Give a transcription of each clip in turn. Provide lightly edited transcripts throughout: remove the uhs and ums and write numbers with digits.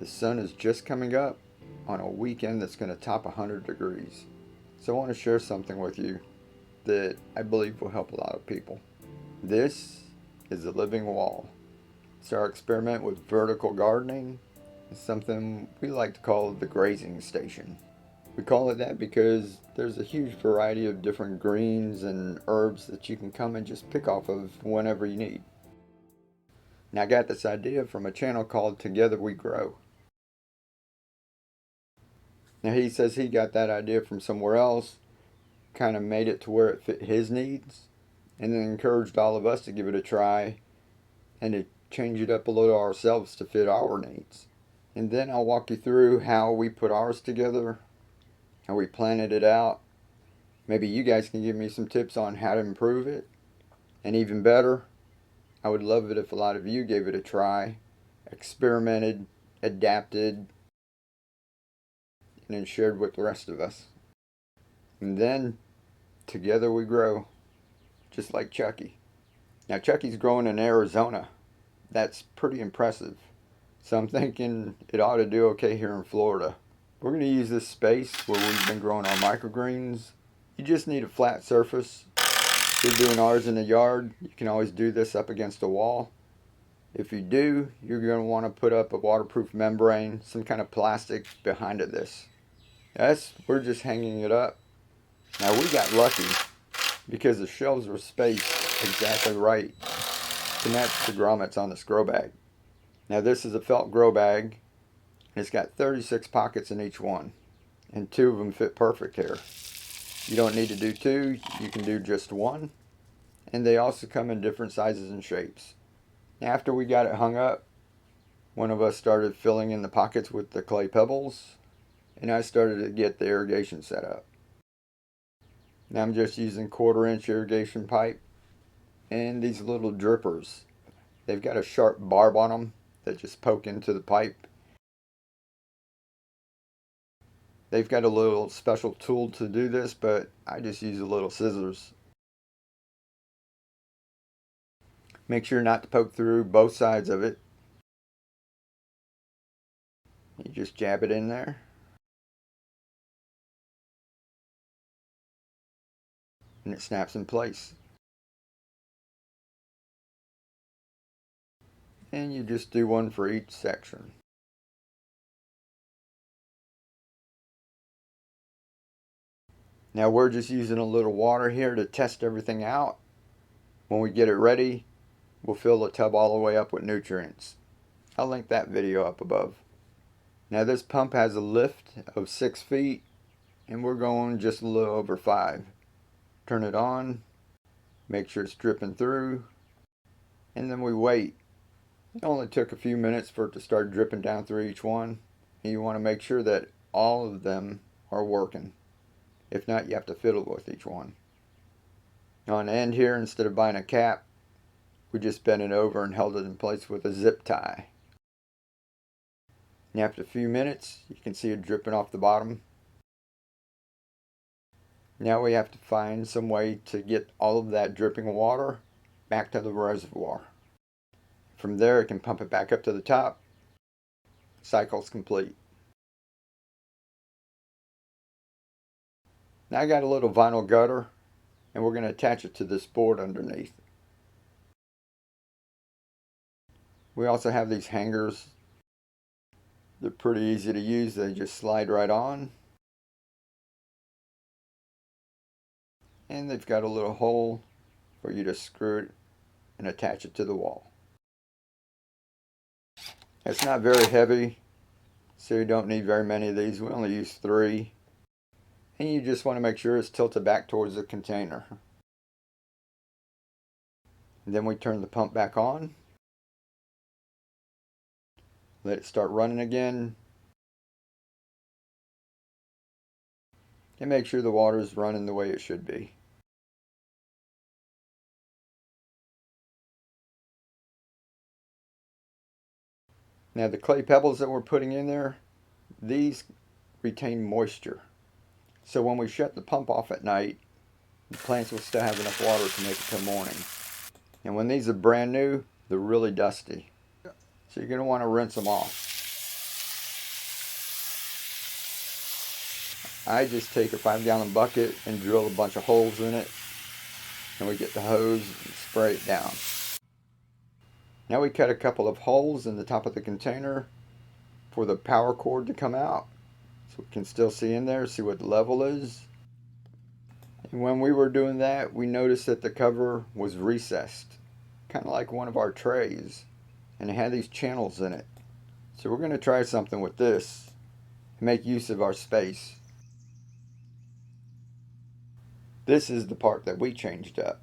The sun is just coming up on a weekend that's going to top 100 degrees. So I want to share something with you that I believe will help a lot of people. This is a living wall. It's our experiment with vertical gardening. It's something we like to call the grazing station. We call it that because there's a huge variety of different greens and herbs that you can come and just pick off of whenever you need. Now I got this idea from a channel called Together We Grow. Now he says he got that idea from somewhere else, kind of made it to where it fit his needs, and then encouraged all of us to give it a try and to change it up a little ourselves to fit our needs. And then I'll walk you through how we put ours together, how we planted it out. Maybe you guys can give me some tips on how to improve it. And even better, I would love it if a lot of you gave it a try, experimented, adapted, and then shared with the rest of us. And then, together we grow, just like Chucky. Now Chucky's growing in Arizona. That's pretty impressive. So I'm thinking it ought to do okay here in Florida. We're going to use this space where we've been growing our microgreens. You just need a flat surface. If you're doing ours in the yard, you can always do this up against a wall. If you do, you're going to want to put up a waterproof membrane, some kind of plastic behind this. We're just hanging it up. Now we got lucky because the shelves were spaced exactly right to match the grommets on this grow bag. Now this is a felt grow bag. It's got 36 pockets in each one, and 2 of them fit perfect here. You don't need to do 2, you can do just 1. And they also come in different sizes and shapes. After we got it hung up, one of us started filling in the pockets with the clay pebbles, and I started to get the irrigation set up. Now I'm just using 1/4-inch irrigation pipe and these little drippers. They've got a sharp barb on them that just poke into the pipe. They've got a little special tool to do this, but I just use a little scissors. Make sure not to poke through both sides of it. You just jab it in there. And it snaps in place. And you just do one for each section. Now we're just using a little water here to test everything out. When we get it ready, we'll fill the tub all the way up with nutrients. I'll link that video up above. Now this pump has a lift of 6 feet, and we're going just a little over 5. Turn it on, make sure it's dripping through, and then we wait. It only took a few minutes for it to start dripping down through each one, and you want to make sure that all of them are working. If not, you have to fiddle with each one. On the end here, instead of buying a cap, we just bent it over and held it in place with a zip tie. And after a few minutes, you can see it dripping off the bottom. Now we have to find some way to get all of that dripping water back to the reservoir. From there, it can pump it back up to the top. Cycle's complete. Now I got a little vinyl gutter, and we're going to attach it to this board underneath. We also have these hangers. They're pretty easy to use. They just slide right on. And they've got a little hole for you to screw it and attach it to the wall. It's not very heavy, so you don't need very many of these. We only use 3. And you just want to make sure it's tilted back towards the container. And then we turn the pump back on. Let it start running again. And make sure the water is running the way it should be. Now the clay pebbles that we're putting in there, these retain moisture. So when we shut the pump off at night, the plants will still have enough water to make it till morning. And when these are brand new, they're really dusty. So you're going to want to rinse them off. I just take a 5-gallon bucket and drill a bunch of holes in it, and we get the hose and spray it down. Now we cut a couple of holes in the top of the container for the power cord to come out, so we can still see in there, see what the level is. And when we were doing that, we noticed that the cover was recessed, kind of like one of our trays, and it had these channels in it. So we're going to try something with this and make use of our space. This is the part that we changed up,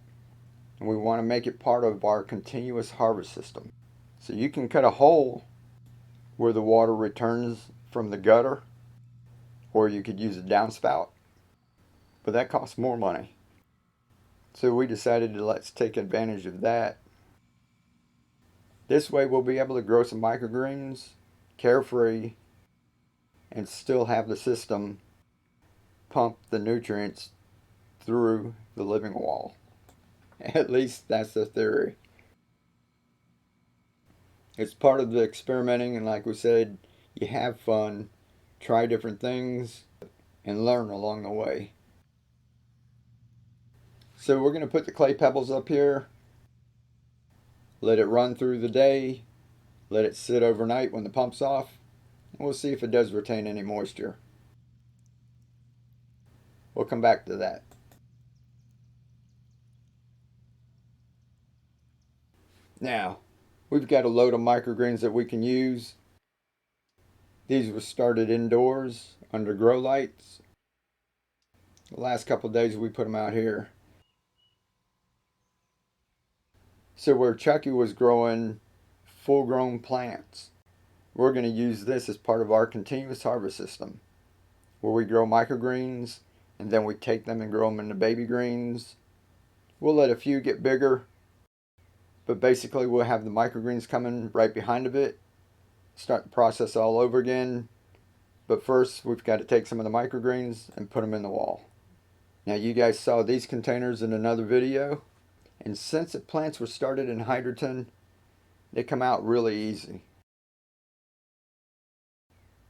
and we want to make it part of our continuous harvest system. So you can cut a hole where the water returns from the gutter, or you could use a downspout, but that costs more money. So we decided to let's take advantage of that. This way we'll be able to grow some microgreens carefree and still have the system pump the nutrients through the living wall. At least that's the theory. It's part of the experimenting, and like we said, you have fun, try different things, and learn along the way. So we're going to put the clay pebbles up here, let it run through the day, let it sit overnight when the pump's off, and we'll see if it does retain any moisture. We'll come back to that. Now, we've got a load of microgreens that we can use. These were started indoors under grow lights. The last couple of days we put them out here. So where Chucky was growing full-grown plants, we're going to use this as part of our continuous harvest system, where we grow microgreens and then we take them and grow them into baby greens. We'll let a few get bigger, but basically we'll have the microgreens coming right behind of it, start the process all over again. But first we've got to take some of the microgreens and put them in the wall. Now you guys saw these containers in another video, and since the plants were started in hydroton, they come out really easy.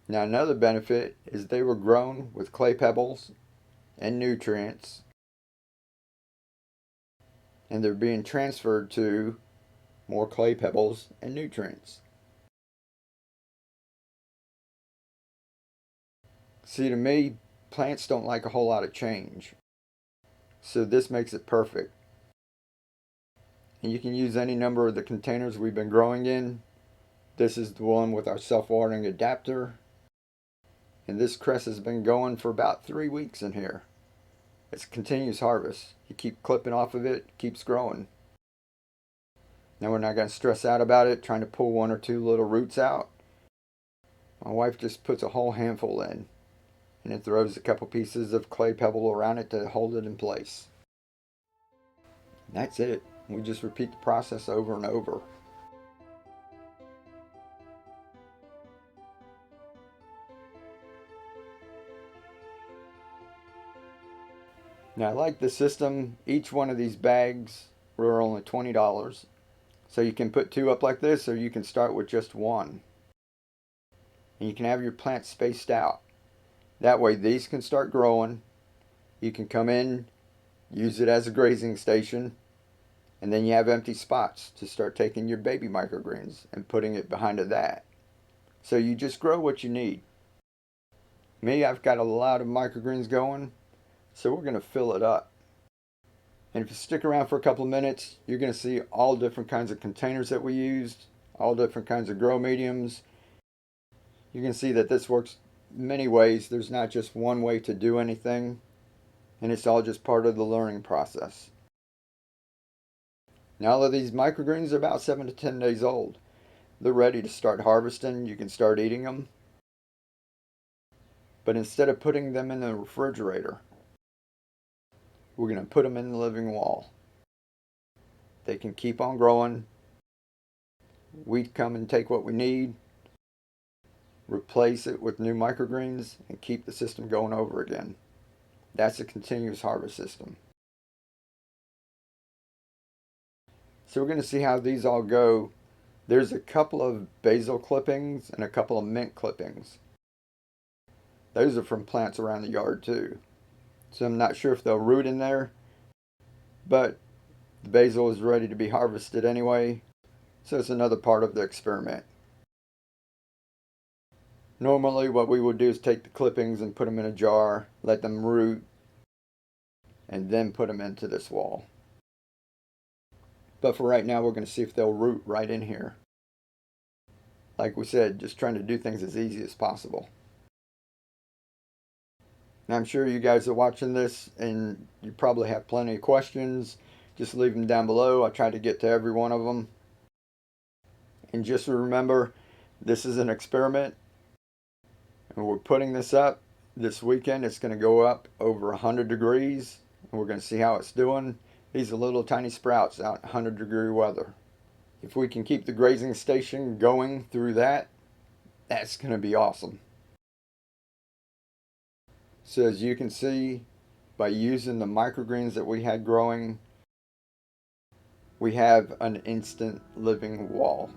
Now another benefit is they were grown with clay pebbles and nutrients, and they're being transferred to more clay pebbles and nutrients. See, to me, plants don't like a whole lot of change, so this makes it perfect. And you can use any number of the containers we've been growing in. This is the one with our self-watering adapter, and this cress has been going for about 3 weeks in here. It's a continuous harvest. You keep clipping off of it, it keeps growing. Now we're not going to stress out about it, trying to pull 1 or 2 little roots out. My wife just puts a whole handful in, and it throws a couple pieces of clay pebble around it to hold it in place. And that's it. We just repeat the process over and over. Now I like the system. Each one of these bags were only $20. So you can put 2 up like this, or you can start with just 1. And you can have your plants spaced out. That way these can start growing. You can come in, use it as a grazing station, and then you have empty spots to start taking your baby microgreens and putting it behind that. So you just grow what you need. Me, I've got a lot of microgreens going, so we're going to fill it up. And if you stick around for a couple of minutes, you're going to see all different kinds of containers that we used, all different kinds of grow mediums. You can see that this works many ways. There's not just one way to do anything, and it's all just part of the learning process. Now all of these microgreens are about 7 to 10 days old. They're ready to start harvesting. You can start eating them. But instead of putting them in the refrigerator, we're going to put them in the living wall. They can keep on growing. We come and take what we need, replace it with new microgreens, and keep the system going over again. That's a continuous harvest system. So we're going to see how these all go. There's a couple of basil clippings and a couple of mint clippings. Those are from plants around the yard too. So I'm not sure if they'll root in there, but the basil is ready to be harvested anyway, so it's another part of the experiment. Normally what we would do is take the clippings and put them in a jar, let them root, and then put them into this wall. But for right now, we're going to see if they'll root right in here. Like we said, just trying to do things as easy as possible. Now I'm sure you guys are watching this and you probably have plenty of questions. Just leave them down below. I try to get to every one of them. And just remember, this is an experiment. And we're putting this up this weekend. It's going to go up over 100 degrees. And we're going to see how it's doing. These are little tiny sprouts out in 100-degree weather. If we can keep the grazing station going through that, that's going to be awesome. So as you can see, by using the microgreens that we had growing, we have an instant living wall.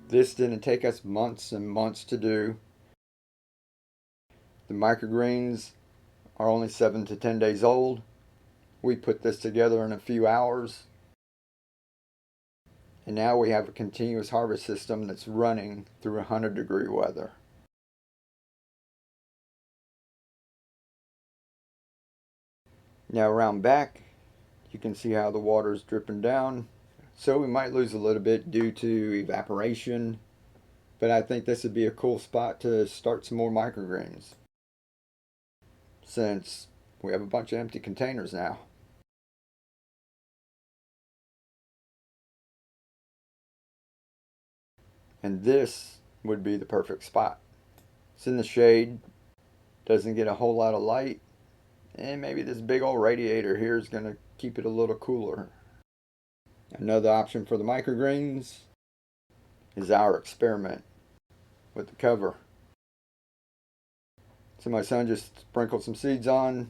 This didn't take us months and months to do. The microgreens are only 7 to 10 days old. We put this together in a few hours. And now we have a continuous harvest system that's running through 100-degree weather. Now around back, you can see how the water is dripping down. So we might lose a little bit due to evaporation. But I think this would be a cool spot to start some more microgreens, since we have a bunch of empty containers now. And this would be the perfect spot. It's in the shade, doesn't get a whole lot of light, and maybe this big old radiator here is going to keep it a little cooler. Another option for the microgreens is our experiment with the cover. So my son just sprinkled some seeds on,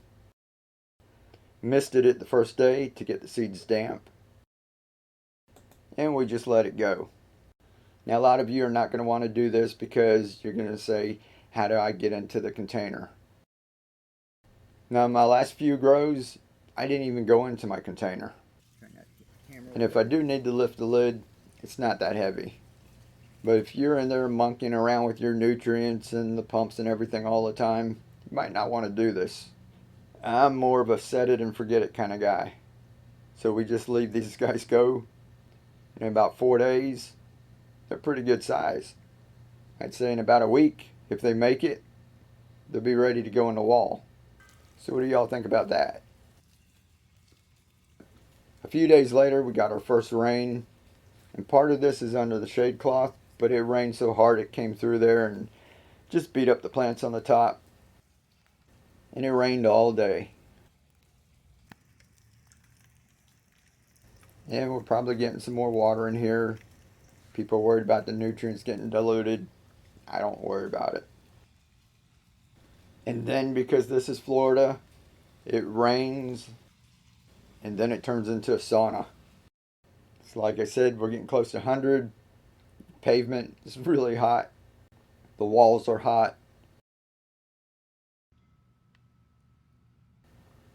misted it the first day to get the seeds damp, and we just let it go. Now a lot of you are not going to want to do this because you're going to say, how do I get into the container? Now my last few grows, I didn't even go into my container. And if I do need to lift the lid, it's not that heavy. But if you're in there monkeying around with your nutrients and the pumps and everything all the time, you might not want to do this. I'm more of a set it and forget it kind of guy. So we just leave these guys go. In about 4 days, they're pretty good size. I'd say in about a week, if they make it, they'll be ready to go in the wall. So what do y'all think about that? A few days later, we got our first rain. And part of this is under the shade cloth, but it rained so hard it came through there and just beat up the plants on the top. And it rained all day. And we're probably getting some more water in here. People are worried about the nutrients getting diluted. I don't worry about it. And then because this is Florida, it rains and then it turns into a sauna. So like I said, we're getting close to 100. Pavement is really hot. The walls are hot.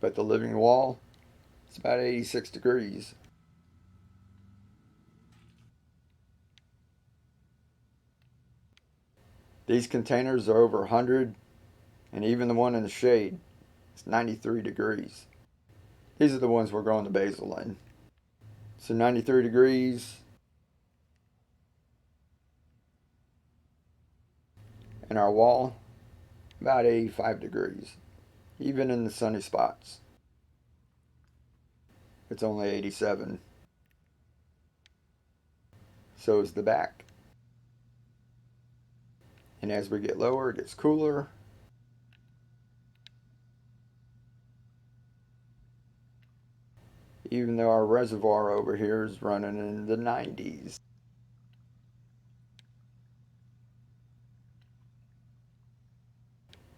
But the living wall, it's about 86 degrees. These containers are over 100, and even the one in the shade is 93 degrees. These are the ones we're growing the basil in. So 93 degrees, and our wall, about 85 degrees, even in the sunny spots. It's only 87. So is the back. And as we get lower, it gets cooler. Even though our reservoir over here is running in the 90s.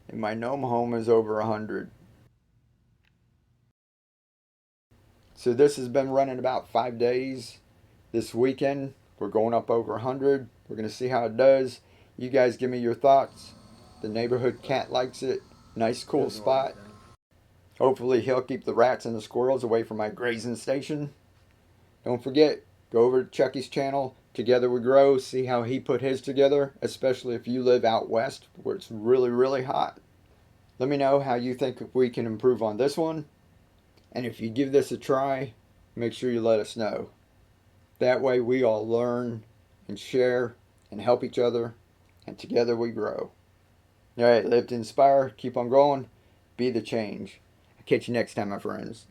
And my gnome home is over 100. So this has been running about 5 days. This weekend, we're going up over 100. We're going to see how it does. You guys give me your thoughts. The neighborhood cat likes it. Nice, cool spot. Hopefully he'll keep the rats and the squirrels away from my grazing station. Don't forget, go over to Chucky's channel, Together We Grow, see how he put his together, especially if you live out west where it's really, really hot. Let me know how you think we can improve on this one. And if you give this a try, make sure you let us know. That way we all learn and share and help each other, and together we grow. All right, live to inspire, keep on growing, be the change. I'll catch you next time, my friends.